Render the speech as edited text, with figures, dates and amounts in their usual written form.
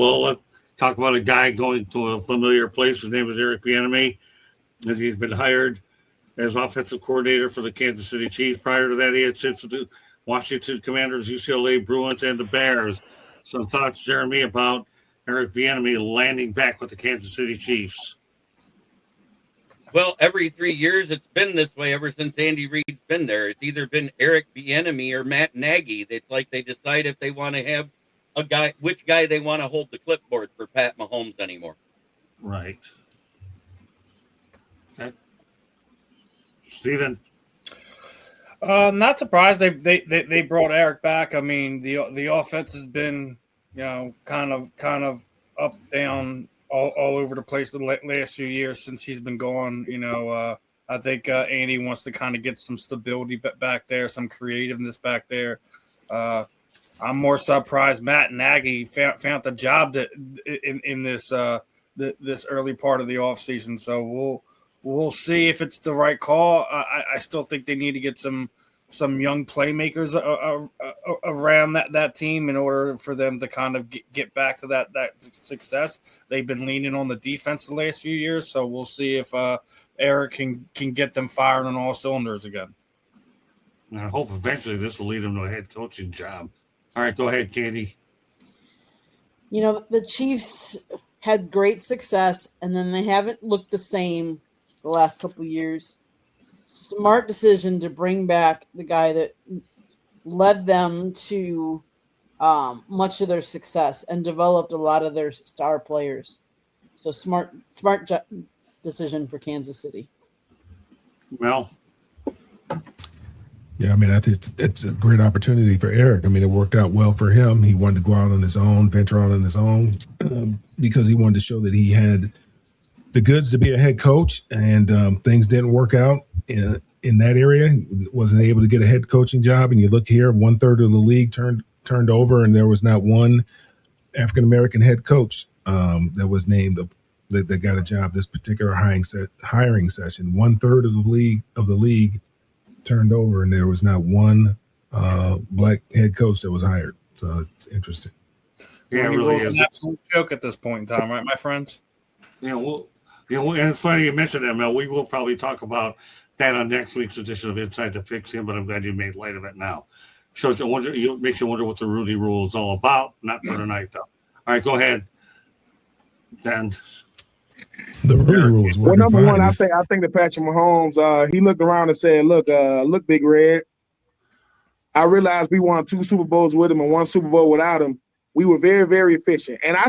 Well, let's talk about a guy going to a familiar place. His name is Eric Bieniemy, as he's been hired as offensive coordinator for the Kansas City Chiefs. Prior to that, he had sits with the Washington Commanders, UCLA Bruins, and the Bears. Some thoughts, Jeremy, about Eric Bieniemy landing back with the Kansas City Chiefs. Well, every 3 years it's been this way ever since Andy Reid's been there. It's either been Eric Bieniemy or Matt Nagy. It's like they decide if they want to have a guy, which guy they want to hold the clipboard for Pat Mahomes anymore. Right. Okay. Steven. Not surprised they brought Eric back. I mean, the offense has been, kind of up, down, all over the place the last few years since he's been gone. I think Andy wants to kind of get some stability back there, some creativeness back there. I'm more surprised Matt Nagy found the job in this this early part of the offseason. So we'll see if it's the right call. I still think they need to get some young playmakers around that team in order for them to kind of get back to that success. They've been leaning on the defense the last few years, so we'll see if Eric can get them firing on all cylinders again. And I hope eventually this will lead him to a head coaching job. All right, go ahead, Katie. The Chiefs had great success, and then they haven't looked the same the last couple of years. Smart decision to bring back the guy that led them to much of their success and developed a lot of their star players. So smart decision for Kansas City. Well, yeah, I mean, I think it's a great opportunity for Eric. I mean, it worked out well for him. He wanted to go out on his own, venture out on his own, because he wanted to show that he had the goods to be a head coach, and things didn't work out in that area. He wasn't able to get a head coaching job. And you look here, 1/3 of the league turned over, and there was not one African-American head coach that was named that got a job this particular hiring session. 1/3 of the league turned over, and there was not one black head coach that was hired. So it's interesting. Yeah, it really is an absolute joke at this point in time, right, my friends? And it's funny you mentioned that, Mel. We will probably talk about that on next week's edition of Inside the Pigskin, but I'm glad you made light of it now. Makes you wonder what the Rudy Rule is all about. Not for tonight, though. All right, go ahead, Dan. The Rudy Rule is well, number one, I think that Patrick Mahomes, he looked around and said, look, Big Red, I realized we won 2 Super Bowls with him and 1 Super Bowl without him. We were very, very efficient. And I